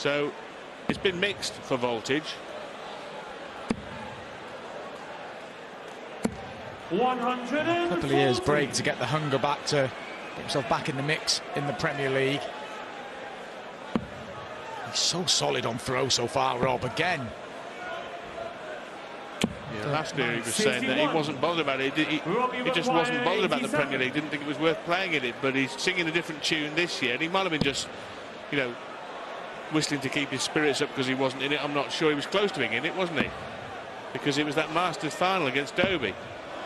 So it's been mixed for Voltage. 100. A couple of years break to get the hunger back, to get himself back in the mix in the Premier League. He's so solid on throw so far, Rob, again. Yeah, last year he was saying that he wasn't bothered about it. He just wasn't bothered about the Premier League, didn't think it was worth playing in it, but he's singing a different tune this year, and he might have been just, you know, whistling to keep his spirits up because he wasn't in it. I'm not sure. He was close to being in it, wasn't he? Because it was that Masters final against Dobie.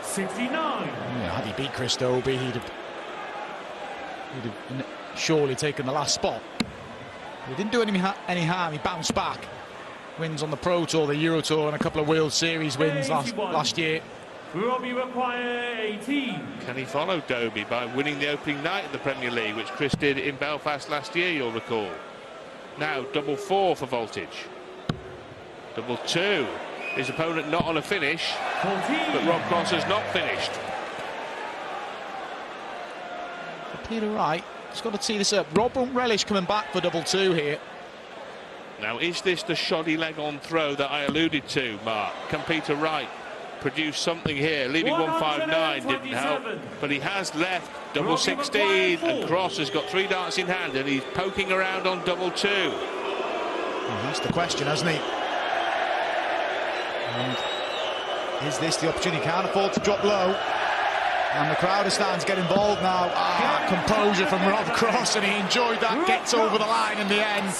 69. Yeah, had he beat Chris Dobie, he'd have surely taken the last spot. He didn't do any harm. He bounced back. Wins on the Pro Tour, the Euro Tour, and a couple of World Series wins last year. Robbie require 18. Can he follow Dobie by winning the opening night of the Premier League, which Chris did in Belfast last year, you'll recall? Now double 4 for Voltage. Double 2. His opponent not on a finish, 14. but Rob Cross has not finished. For Peter Wright, he's got to tee this up. Rob won't relish coming back for double 2 here. Now, is this the shoddy leg on throw that I alluded to, Mark? Can Peter Wright produce something here? Leaving 159 didn't help, but he has left double 16, and Cross has got 3 darts in hand, and he's poking around on double 2. Well, that's the question, hasn't he? And is this the opportunity? Can't afford to drop low. And the crowd is starting to get involved now. Composure from Rob Cross, and he enjoyed that. Gets over the line in the end.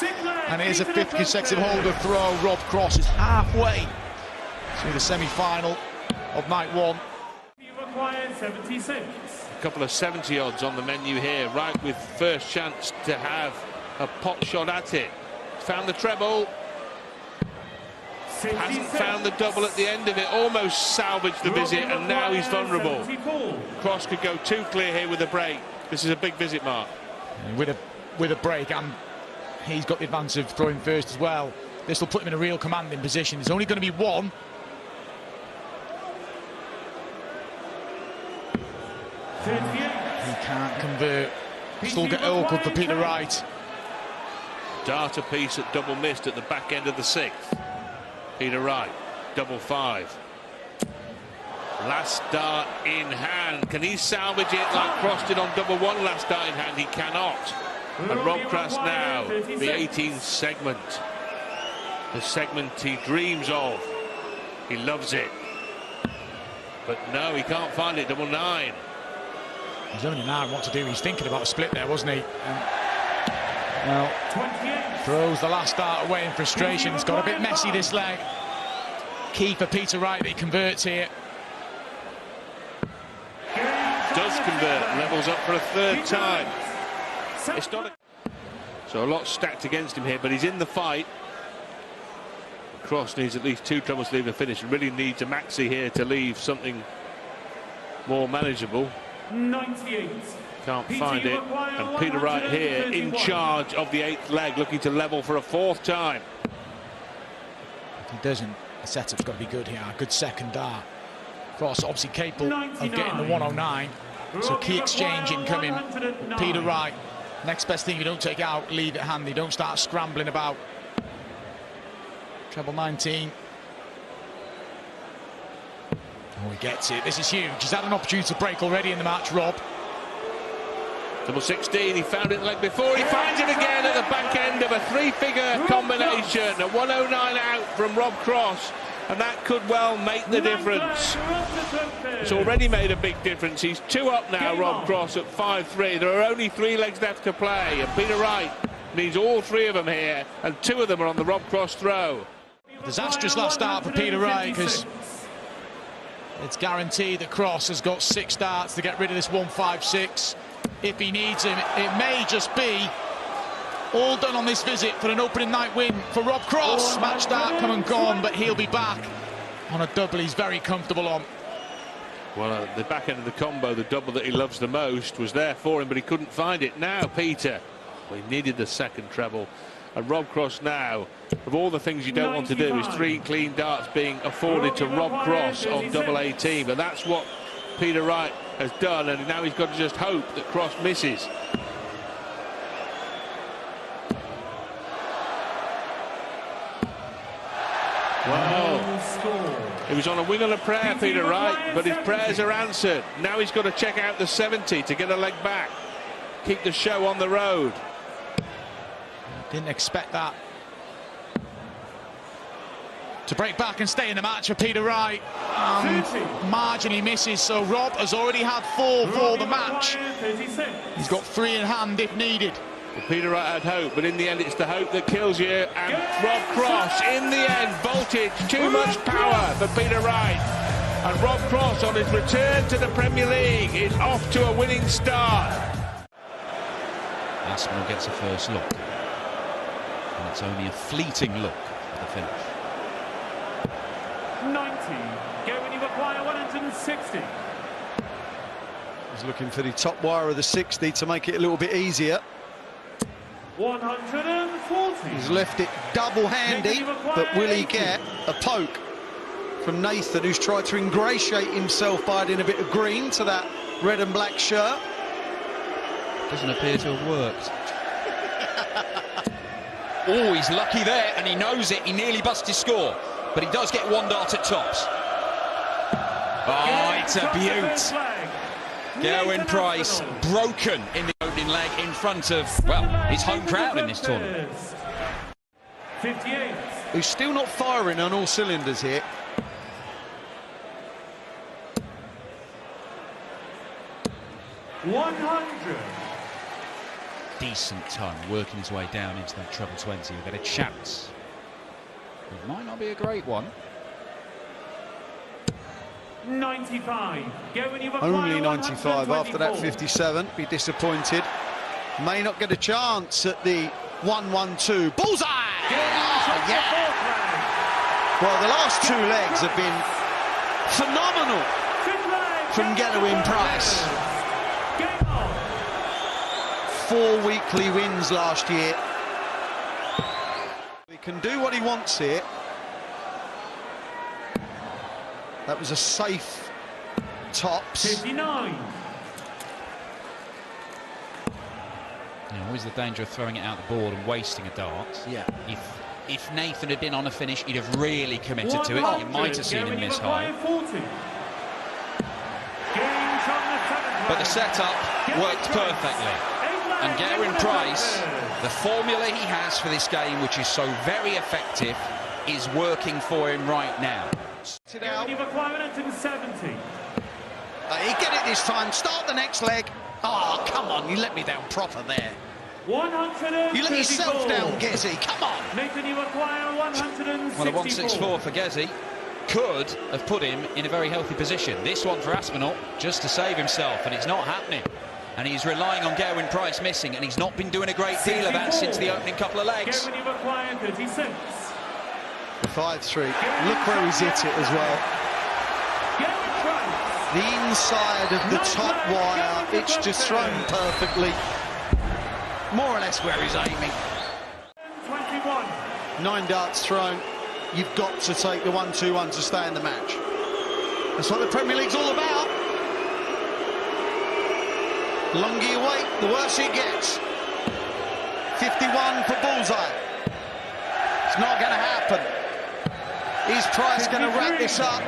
And here's a 5th consecutive holder throw. Rob Cross is halfway through the semi-final of night 1. He required 76. A couple of 70 odds on the menu here. Wright with first chance to have a pot shot at it. Found the treble. Hasn't found the double at the end of it. Almost salvaged the visit, and now he's vulnerable. Cross could go 2 clear here with a break. This is a big visit, Mark. With a break, and he's got the advantage of throwing first as well. This will put him in a real commanding position. There's only going to be 1. He can't convert. Still get awkward for Peter Wright. Dart apiece at double missed at the back end of the 6th. Peter Wright, double 5. Last dart in hand. Can he salvage it like Cross did on double 1 last dart in hand? He cannot. And Rob Cross now, the 18th segment. The segment he dreams of. He loves it. But no, he can't find it. Double 9. He's only now what to do. He's thinking about a split there, wasn't he? Well, throws the last dart away in frustration. It's got a bit messy, this leg. Key for Peter Wright that he converts here. Does convert, levels up for a 3rd time. It's not so a lot stacked against him here, but he's in the fight. Cross needs at least 2 trebles to leave the finish, and really needs a maxi here to leave something more manageable. 98. Can't find it, and Peter Wright here in charge of the 8th leg, looking to level for a 4th time. If he doesn't, the setup's got to be good here. A good second dart. Cross obviously capable of getting the 109, so key exchange incoming. Peter Wright, next best thing, if you don't take it out, leave it handy. Don't start scrambling about. Treble 19. Oh, he gets it. This is huge. He's had an opportunity to break already in the match, Rob. Double 16, he found it the leg before, he finds it again at the back end of a 3-figure combination. A 109 out from Rob Cross, and that could well make the difference. It's already made a big difference. He's 2 up now, Rob Cross, at 5-3. There are only 3 legs left to play, and Peter Wright needs all 3 of them here, and 2 of them are on the Rob Cross throw. Disastrous last start for Peter Wright, because it's guaranteed that Cross has got 6 darts to get rid of this 156. If he needs him, it may just be all done on this visit for an opening night win for Rob Cross. Match start come and gone, but he'll be back on a double he's very comfortable on. Well, at the back end of the combo, the double that he loves the most was there for him, but he couldn't find it. Now Peter, well, he needed the 2nd treble, and Rob Cross now, of all the things you don't want to do, is 3 clean darts being afforded to Rob Cross on double 18, but that's what Peter Wright has done, and now he's got to just hope that Cross misses. Well, Score. he was on a wing and a prayer, Peter Wright, but his prayers are answered. Now he's got to check out the 70 to get a leg back. Keep the show on the road. Didn't expect that. To break back and stay in the match for Peter Wright. Marginally misses, so Rob has already had 4 for the match. He's got 3 in hand if needed. Well, Peter Wright had hope, but in the end it's the hope that kills you. And Rob Cross, in the end, voltage, too much power for Peter Wright. And Rob Cross, on his return to the Premier League, is off to a winning start. Aspinall gets a first look. And it's only a fleeting look at the finish. 90. Go when you require 160. He's looking for the top wire of the 60 to make it a little bit easier. 140. He's left it double handy, but will he get a poke from Nathan, who's tried to ingratiate himself by adding a bit of green to that red and black shirt? Doesn't appear to have worked. Oh, he's lucky there, and he knows it. He nearly busts his score, but he does get 1 dart at tops. Oh, it's a beaut. Gerwyn Price broken in the opening leg in front of, well, his home crowd in this tournament. 58. Who's still not firing on all cylinders here. $100. Decent time working his way down into that treble 20. He'll get a chance. It might not be a great one. 95. Go when you require Only 95 after that 124. 57. Be disappointed. May not get a chance at the 1-1-2. Bullseye! Oh, yeah! Well, the last 2 legs have been phenomenal from Gerwyn Price. 4 weekly wins last year. He can do what he wants here. That was a safe tops. 59. Always the danger of throwing it out the board and wasting a dart. Yeah. If Nathan had been on a finish, he'd have really committed to it. You might have seen him miss high. 40. But the setup worked perfectly. And Gerwyn Price, the formula he has for this game, which is so very effective, is working for him right now. It out. You require 170. He get it this time. Start the next leg. Oh, come on. You let me down proper there. 134. You let yourself down, Gezzy. Come on. Nathan, you require 164. Well, a 164 for Gezzy could have put him in a very healthy position. This one for Aspinall, just to save himself, and it's not happening. And he's relying on Gerwyn Price missing, and he's not been doing a great deal of that since the opening couple of legs. Gerwyn, you require 36. 5-3. Look where he's hit it as well. Gerwyn Price. The inside of the top wire. It's just thrown perfectly. More or less where he's aiming. 21. 9 darts thrown. You've got to take the 1-2-1 to stay in the match. That's what the Premier League's all about. The longer you wait, the worse it gets. 51 for Bullseye. It's not going to happen. Is Price going to wrap this up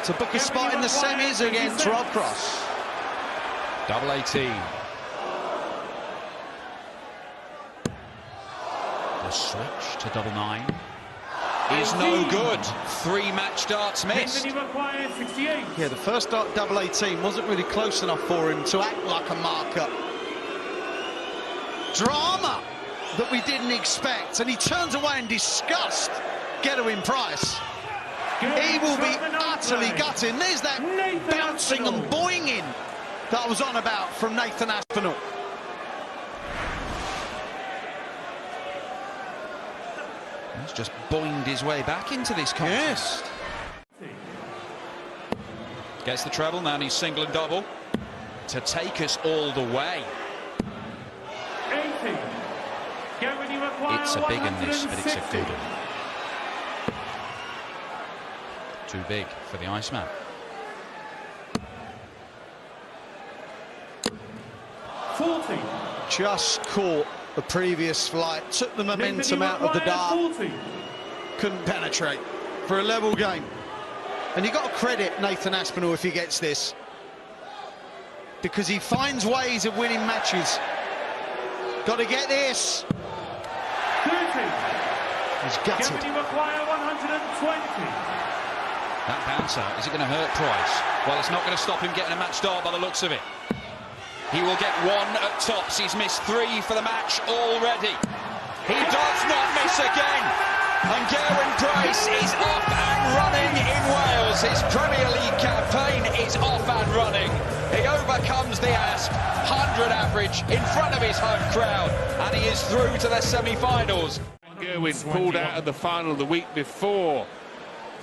to book a spot in the semis against Rob Cross? Double 18. The switch to double 9 is no good. 3 match darts missed. Nathan, you require 68. Yeah, the first dart, double 18, wasn't really close enough for him to act like a marker. Drama that we didn't expect, and he turns away in disgust. Gerwyn Price. He will be utterly gutting. There's that bouncing and boinging that I was on about from Nathan Aspinall. He's just boinged his way back into this contest. Yes. Gets the treble, now he's single and double to take us all the way. 80. Gerwyn, you require It's a big one this, but it's a 160. good one. Too big for the Iceman. 40. Just caught the previous flight, took the momentum out of the dart, 40. couldn't penetrate. for a level game. And you've got to credit Nathan Aspinall if he gets this, because he finds ways of winning matches. Got to get this. 30. He's gutted. Gavin require 120. That bouncer, is it going to hurt Price? Well, it's not going to stop him getting a match start by the looks of it. He will get one at tops. He's missed 3 for the match already. He does not miss again. And Gerwyn Price is off and running in Wales. His Premier League campaign is off and running. He overcomes the Asp, 100 average in front of his home crowd, and he is through to the semi-finals. Gerwyn pulled out of the final the week before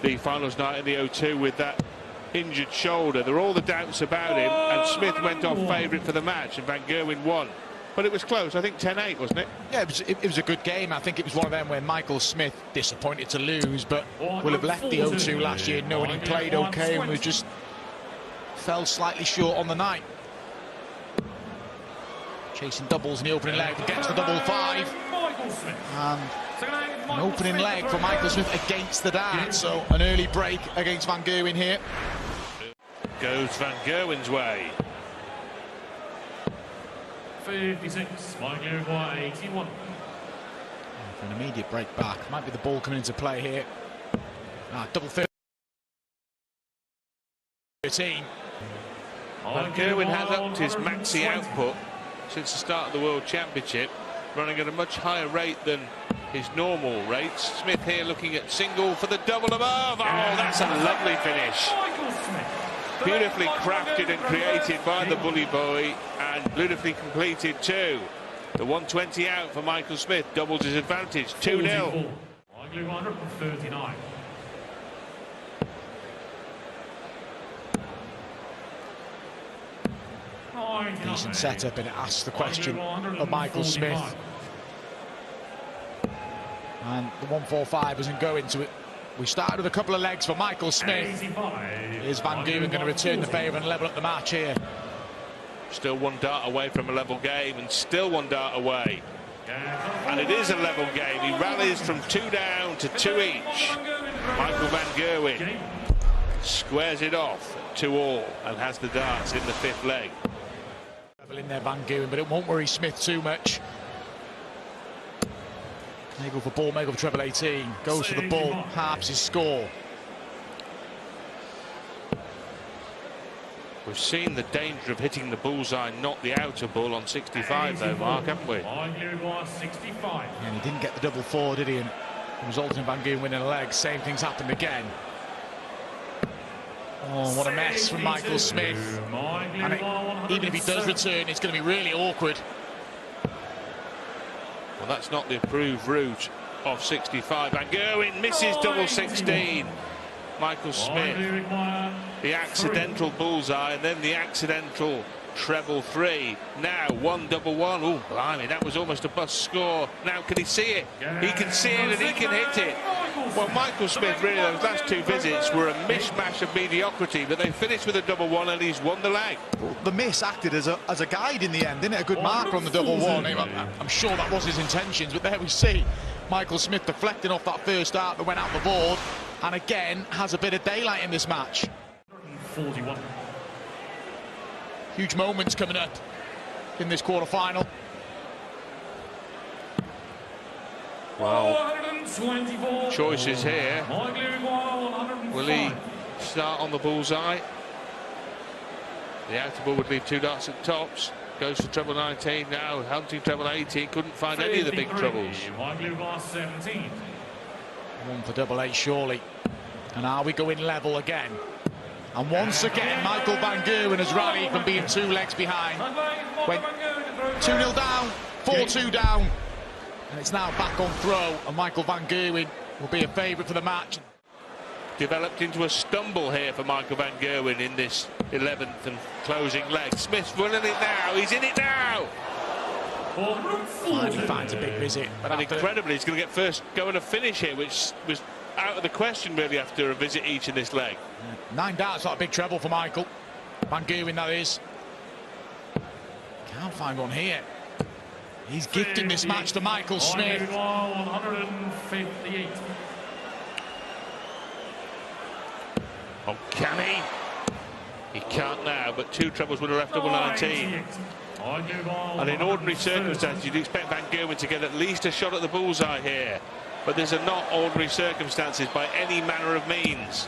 the finals night in the O2 with that injured shoulder. There were all the doubts about him, and Smith went off favourite for the match, and Van Gerwen won. But it was close, I think 10-8, wasn't it? Yeah, it was a good game. I think it was one of them where Michael Smith, disappointed to lose, but will have left the O2 last year knowing he played okay and was just fell slightly short on the night. Chasing doubles in the opening leg, gets the double 5. And an opening leg for Michael Smith against the dart, so an early break against Van Gerwen here. Goes Van Gerwen's way. 56, Michael Uruguay 81. For an immediate break back, might be the ball coming into play here. Double 13. Van Gerwen has upped his maxi output since the start of the World Championship, running at a much higher rate than his normal rates. Smith here looking at single for the double above. Oh, that's a lovely finish. Beautifully crafted and created by the bully boy, and beautifully completed too. The 120 out for Michael Smith doubles his advantage. 2-0. 139. Decent setup, and it asks the question of Michael Smith. And the 145 isn't going to it. We started with a couple of legs for Michael Smith. Is Van Gerwen going to return the favour and level up the match here? Still one dart away from a level game, and still one dart away. And it is a level game. He rallies from 2 down to 2 each. Michael Van Gerwen squares it off 2-all and has the darts in the 5th leg. Level in there, Van Gerwen, but it won't worry Smith too much. May go for ball, may go for treble 18. Goes for the ball, halves his score. We've seen the danger of hitting the bullseye, not the outer ball on 65 though, Mark, haven't we? And he didn't get the double 4, did he? And it resulted in Van Gerwen winning a leg. Same thing's happened again. Oh, what a mess from Michael Smith. And even if he does return, it's going to be really awkward. Well, that's not the approved route of 65. Van Gerwen misses double 16. Michael Smith, the accidental bullseye, and then the accidental treble 3. Now 1 double 1. Oh, blimey, that was almost a bust score. Now can he see it? He can see it and he can hit it. Well, Michael Smith, really, those last 2 visits were a mishmash of mediocrity, but they finished with a double 1 and he's won the leg. Well, the miss acted as a guide in the end, didn't it? A good marker on the double 1. I'm sure that was his intentions, but there we see Michael Smith deflecting off that first dart that went out the board, and again has a bit of daylight in this match. 41. Huge moments coming up in this quarter-final. Well, choices here. Will he start on the bullseye? The outer ball would leave 2 darts at tops. Goes for treble 19 now, hunting treble 18. Couldn't find any of the big troubles. 17. 1 for double 8 surely. And are we going level again? And once again, Michael Van Gerwen has rallied from being 2 legs behind. Went 2-0 down, 4-2 down. And it's now back on throw, and Michael Van Gerwen will be a favourite for the match. Developed into a stumble here for Michael Van Gerwen in this 11th and closing leg. Smith's running it now, he's in it now! Finally finds a big visit. But and incredibly, he's going to get first go and a finish here, which was out of the question really after a visit each in this leg. 9 darts, not a big treble for Michael Van Gerwen, that is. Can't find one here. He's gifting this match to Michael Smith. 158. Oh, can he? He can't now, but two trebles would have left double 19. And in ordinary circumstances, you'd expect Van Gerwen to get at least a shot at the bullseye here. But these are not ordinary circumstances by any manner of means.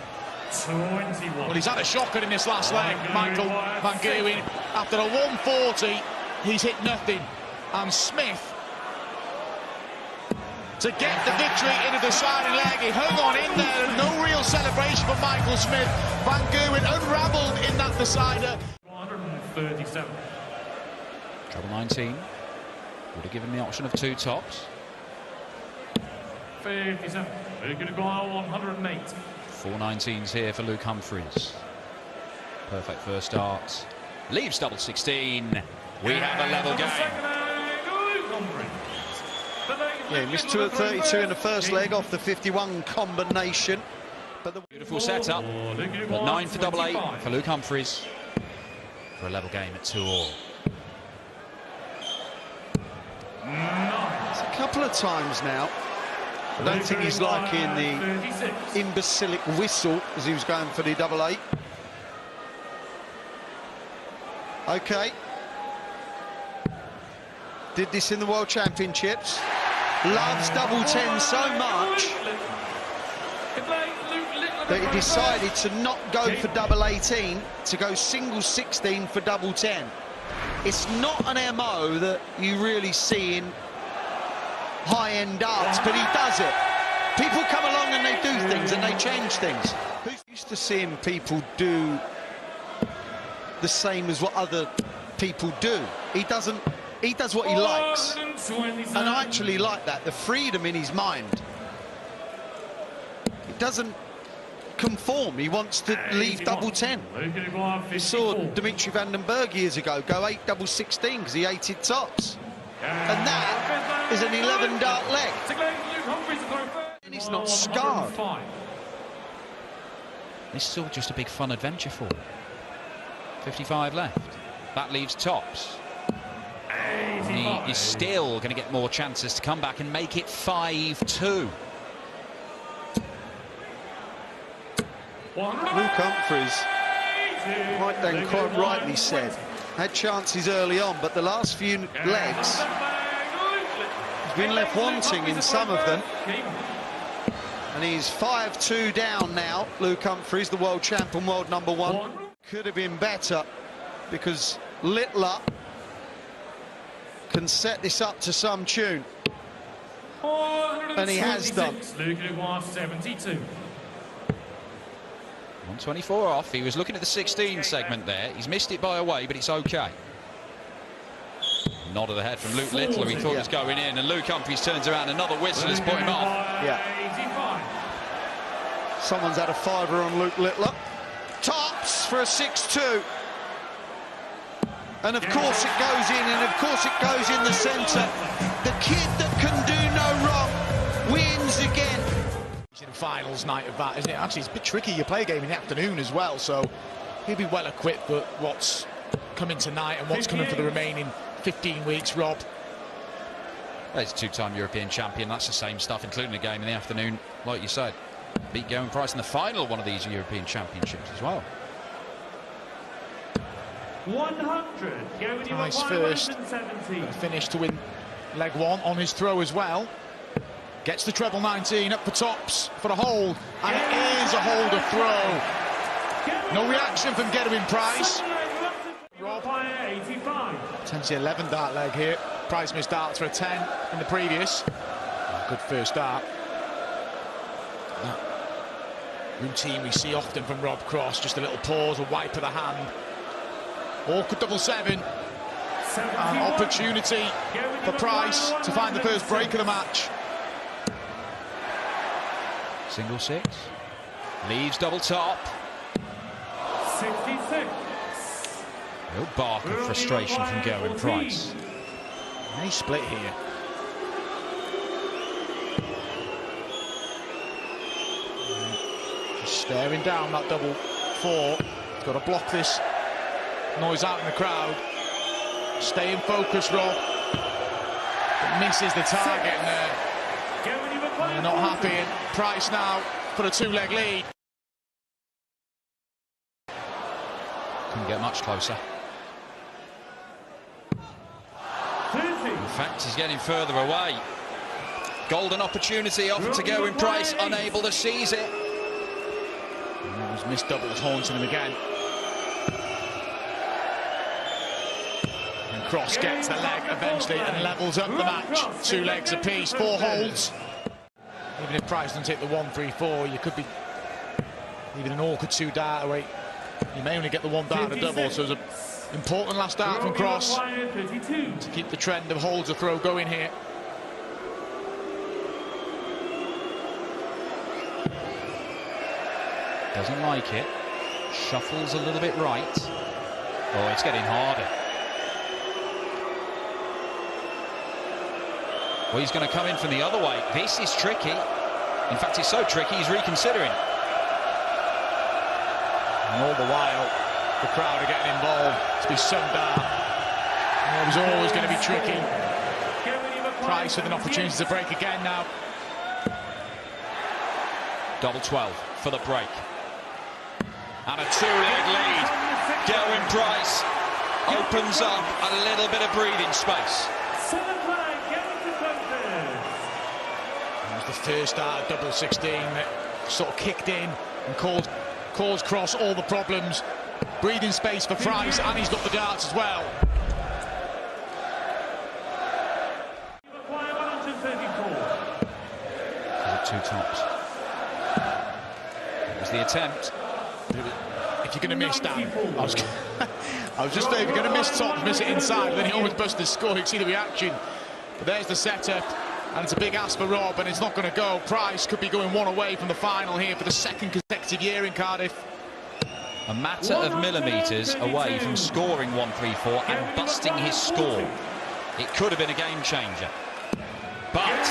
21. Well, he's had a shocker in this last leg, Michael Van Gerwen. After a 140, he's hit nothing. And Smith, to get the victory into the deciding leg, he hung on in there. No real celebration for Michael Smith. Van Gerwen unravelled in that decider. 137. Treble 19. Would have given the option of two tops. 57. We're going to go out 108. 4 19s here for Luke Humphries. Perfect first start. Leaves double 16. We have a level game. Yeah, he missed 2 at 32 in the first leg off the 51 combination. But the Beautiful setup. But 9 for double 8 for Luke Humphries. For a level game at 2-all. It's a couple of times now. I don't think he's liking the imbecilic whistle as he was going for the double 8. Okay. Did this in the World Championships. Loves double 10 so much that he decided to not go for double 18, to go single 16 for double 10. It's not an MO that you really see in high-end darts, but he does it. People come along and they do things and they change things. Who's used to seeing people do the same as what other people do? He does what he likes. And I actually like that, the freedom in his mind. He doesn't conform, he wants to leave double 10. We saw Dimitri van den Berg years ago go 8 double 16 because he hated tops. And that is an 11 dart leg. And he's not scarred. It's still just a big fun adventure for him. 55 left. That leaves tops. He is still going to get more chances to come back and make it 5-2. Luke Humphries, Mike Dan quite rightly said, had chances early on, but the last few legs he's been left wanting in some of them. And he's 5-2 down now. Luke Humphries, the world champion, world number 1. Could have been better because Littler can set this up to some tune. And he has done. 124 off. He was looking at the 16 segment there. He's missed it by a way, but it's okay. Nod of the head from Luke Littler. He thought it was going in, and Luke Humphries turns around. Another whistle has put him off. Yeah. Someone's had a fiver on Luke Littler. Tops for a 6-2. And of course it goes in, and of course it goes in the centre. The kid that can do no wrong wins again. It's in finals night of that, isn't it? Actually, it's a bit tricky. You play a game in the afternoon as well, so he'll be well equipped for what's coming tonight and what's coming for the remaining 15 weeks, Rob. Well, he's a two-time European champion. That's the same stuff, including a game in the afternoon, like you said. Beat Gerwen Price in the final of one of these European Championships as well. 100. Price first. Finish to win leg 1 on his throw as well. Gets the treble 19 up for tops for a hold, and it is a hold of throw. No reaction from Gerwen Price. Rob, 10 11 dart leg here. Price missed darts for a 10 in the previous. Good first dart. That routine we see often from Rob Cross, just a little pause, a wipe of the hand. Awkward double 7. An opportunity for Price to find the first break of the match. Single 6. Leaves double top. 66. No bark of frustration from Gerwen Price. Nice split here. Just staring down that double 4. He's got to block this noise out in the crowd. Stay in focus, Rob. But misses the target, and they're not happy. And Price now for a 2-leg lead. Couldn't get much closer. 30. In fact, he's getting further away. Golden opportunity offered to Gerwyn Price, unable to seize it. And those missed doubles haunting him again. And Cross gets the leg eventually and levels up the match. 2 legs apiece, 4 holds. Even if Price doesn't take the 1-3-4, you could be even an awkward 2 dart away. You may only get the 1 dart a double, so it's an important last dart from Cross to keep the trend of holds a throw going here. Doesn't like it. Shuffles a little bit right. Oh, it's getting harder. Well, he's going to come in from the other way. This is tricky. In fact, it's so tricky, he's reconsidering. And all the while, the crowd are getting involved. To be some dart. And it was always going to be tricky. Price with an opportunity to break again now. Double 12 for the break. And a 2-leg lead. Gerwyn Price opens up a little bit of breathing space. It was the first dart of double 16 that sort of kicked in and caused Cross all the problems. Breathing space for Price, and he's got the darts as well. 2 tops. It was the attempt. If you're going to miss, Dan, I was just saying, if you're going to miss tops, miss it inside, then he almost busts his score. You can see the reaction. But there's the setup, and it's a big ask for Rob, and it's not going to go. Price could be going 1 away from the final here for the 2nd consecutive year in Cardiff. A matter of millimetres away from scoring 1-3-4 and busting his score. It could have been a game changer. But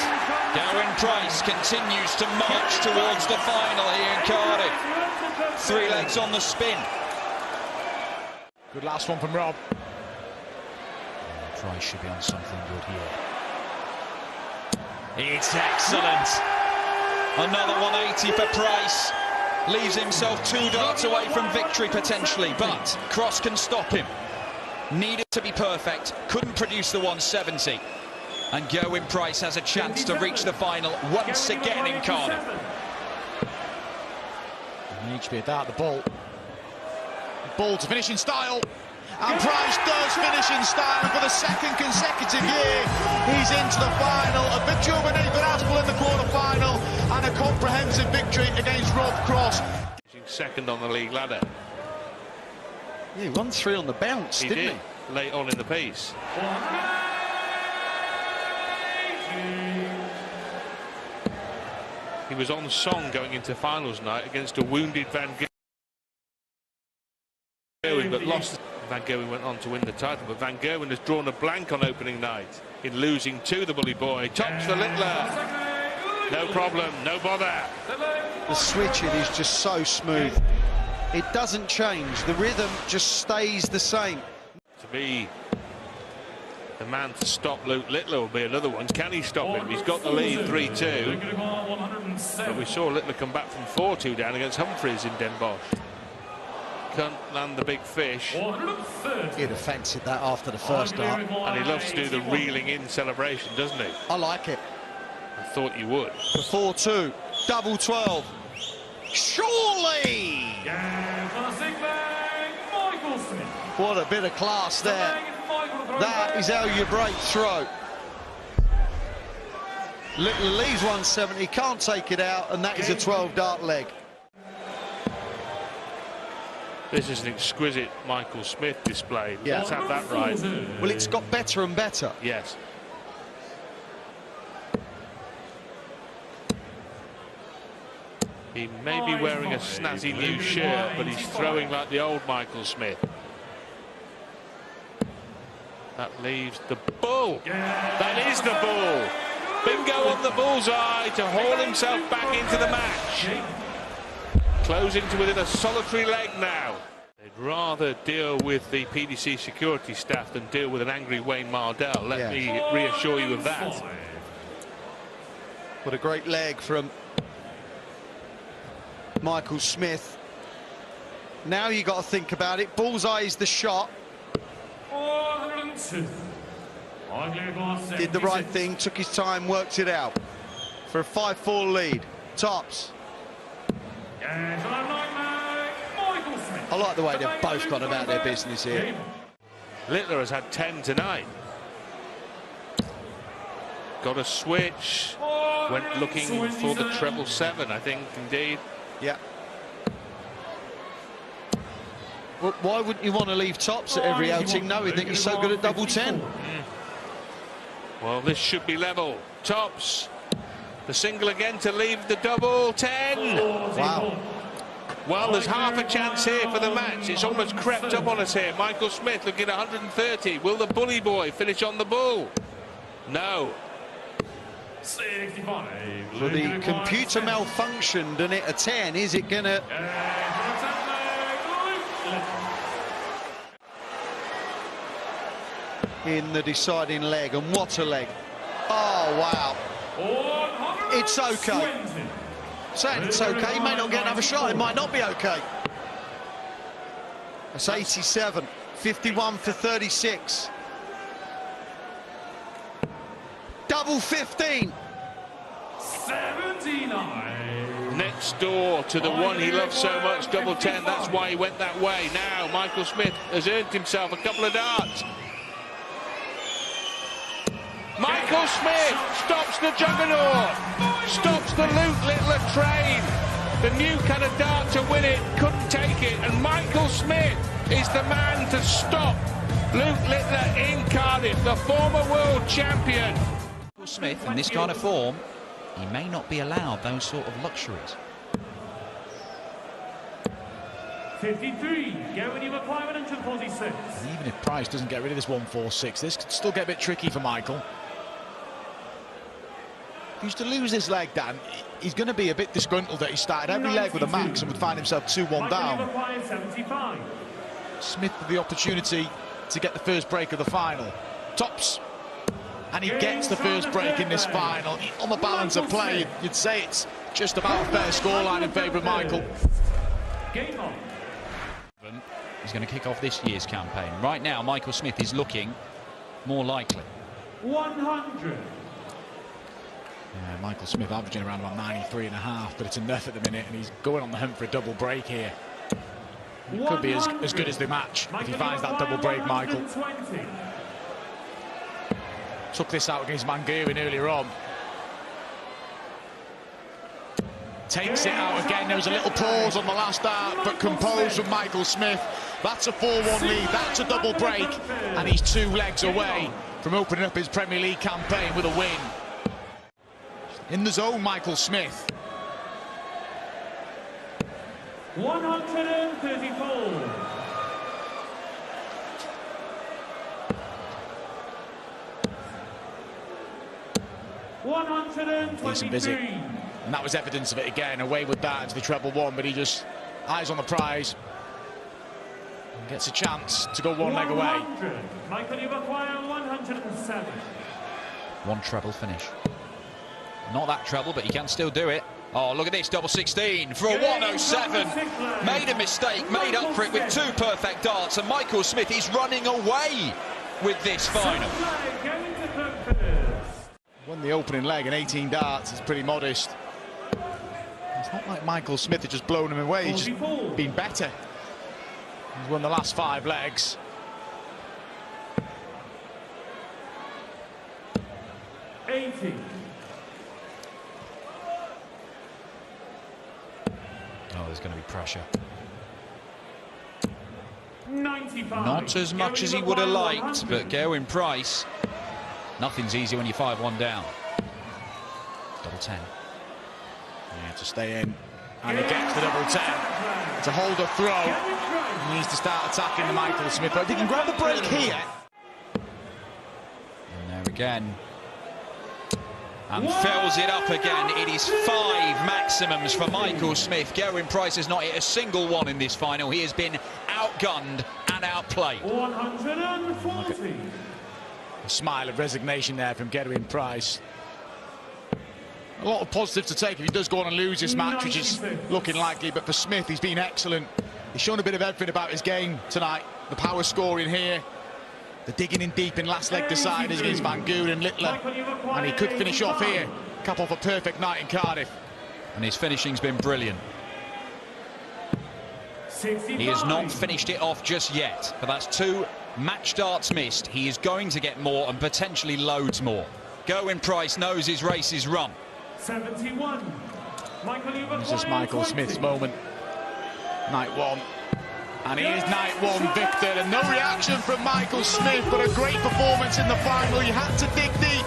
Gerwyn Price continues to march towards the final here in Cardiff. 3 legs on the spin. Good last one from Rob. Price should be on something good here. It's excellent. Another 180 for Price. Leaves himself 2 darts away from victory potentially, but Cross can stop him. Needed to be perfect, couldn't produce the 170. And Gerwyn Price has a chance to reach the final once again in Cardiff. Needs to be a dart, the ball. Ball to finish in style. And Price does finish in style for the 2nd consecutive year. He's into the final. A victory over Nathan Aspel in the quarter-final and a comprehensive victory against Rob Cross. 2nd on the league ladder. Yeah, he won 3 on the bounce, didn't he? Late on in the piece. He was on song going into finals night against a wounded Van Gerwen, but lost. Van Gerwen went on to win the title, but Van Gerwen has drawn a blank on opening night in losing to the Bully Boy. Tops for Littler. No problem, no bother. The switching is just so smooth. It doesn't change. The rhythm just stays the same. To be the man to stop Luke Littler will be another one. Can he stop him? He's got the lead 3-2. But we saw Littler come back from 4-2 down against Humphreys in Den Bosch. Can't land the big fish. He'd have fancied that after the first dart. And he loves to do the reeling in celebration, doesn't he? I like it. I thought you would. The 4-2, double 12. Surely! What a bit of class there. That is how you break throw. Littler leaves 170, can't take it out, and that is a 12-dart leg. This is an exquisite Michael Smith display. Yeah. Let's have that right. Well, it's got better and better. Yes. He may be wearing a snazzy new shirt, but he's throwing like the old Michael Smith. That leaves the bull. That is the bull. Bingo on the bullseye to haul himself back into the match. Closing to within a solitary leg now. They'd rather deal with the PDC security staff than deal with an angry Wayne Mardell. Let me reassure you of that. What a great leg from Michael Smith. Now you got to think about it. Bullseye is the shot. 402. Did the right thing, took his time, worked it out for a 5-4 lead. Tops. I like the way they've both gone about their business here. Littler has had 10 tonight. Got a switch. Went looking for the treble 7, I think, indeed. Yeah. Well, why wouldn't you want to leave Tops at every outing knowing that you're so good at double 10? Well, this should be level. Tops. The single again to leave the double 10. Wow. Well, there's half a chance here for the match. It's almost crept up on us here. Michael Smith looking at 130. Will the bully boy finish on the bull? No. 65. So the computer malfunctioned and it a 10. Is it going to... in the deciding leg, and what a leg. Oh, wow. It's okay. Saying it's okay, he may not get another shot, it might not be okay. That's 87, 51 for 36. Double 15. 79. Next door to the one he loves so much, double 10. That's why he went that way. Now Michael Smith has earned himself a couple of darts. Michael Smith stops the juggernaut, stops the Luke Littler train. The new kind of dart to win it, couldn't take it, and Michael Smith is the man to stop Luke Littler in Cardiff, the former world champion. Michael Smith, in this kind of form, he may not be allowed those sort of luxuries. 53. Gary Newman 146. And even if Price doesn't get rid of this 146, this could still get a bit tricky for Michael. If he was to lose this leg, Dan, he's going to be a bit disgruntled that he started every leg with a max and would find himself 2-1 down. 75. Smith with the opportunity to get the first break of the final. Tops. And he gets the first break in this final. On the balance of play, you'd say it's just about a fair scoreline in favour of Michael. Game on. He's going to kick off this year's campaign. Right now, Michael Smith is looking more likely. 100. Michael Smith averaging around about 93.5, but it's enough at the minute, and he's going on the hunt for a double break here. It could be as good as the match if he finds that double break, Michael. Took this out against Mangurin earlier on. Takes it out again. There was a little pause on the last dart, but composed from Michael Smith. That's a 4-1 lead. That's a double break, and he's 2 legs away from opening up his Premier League campaign with a win. In the zone, Michael Smith. 134. Decent visit. And that was evidence of it again. Away with that into the treble 1, but he just eyes on the prize and gets a chance to go 1 leg away. Michael, you acquire 107. 1 treble finish. Not that treble, but he can still do it. Oh, look at this, double 16 for a 107. Made a made up for it with 2 perfect darts, and Michael Smith is running away with this final. Won the opening leg and 18 darts is pretty modest. It's not like Michael Smith had just blown him away, he's just been better. He's won the last 5 legs. Oh, there's going to be pressure. 95. Not as much as he would have liked, but Gerwyn Price, nothing's easy when you're 5-1 down. Double 10. Yeah, to stay in. And he gets the double 10. To hold a throw. He needs to start attacking the Michael Smith. But if he can grab the break here. And there again. And fills it up again. It is 5 maximums for Michael Smith. Gerwyn Price has not hit a single one in this final. He has been outgunned and outplayed. 140. A smile of resignation there from Gerwyn Price. A lot of positives to take if he does go on and lose this match, which is looking likely. But for Smith, he's been excellent. He's shown a bit of everything about his game tonight. The power scoring here, the digging in deep in last leg deciders against Van Gool and Littler. And he could finish off here, cap off a perfect night in Cardiff. And his finishing's been brilliant. He has not finished it off just yet, but that's 2 match darts missed. He is going to get more and potentially loads more. Gerwyn Price knows his race is run. 71. This is Michael Smith's moment. Night 1. And he is night 1 victor. And no reaction from Michael Smith, but a great performance in the final. He had to dig deep.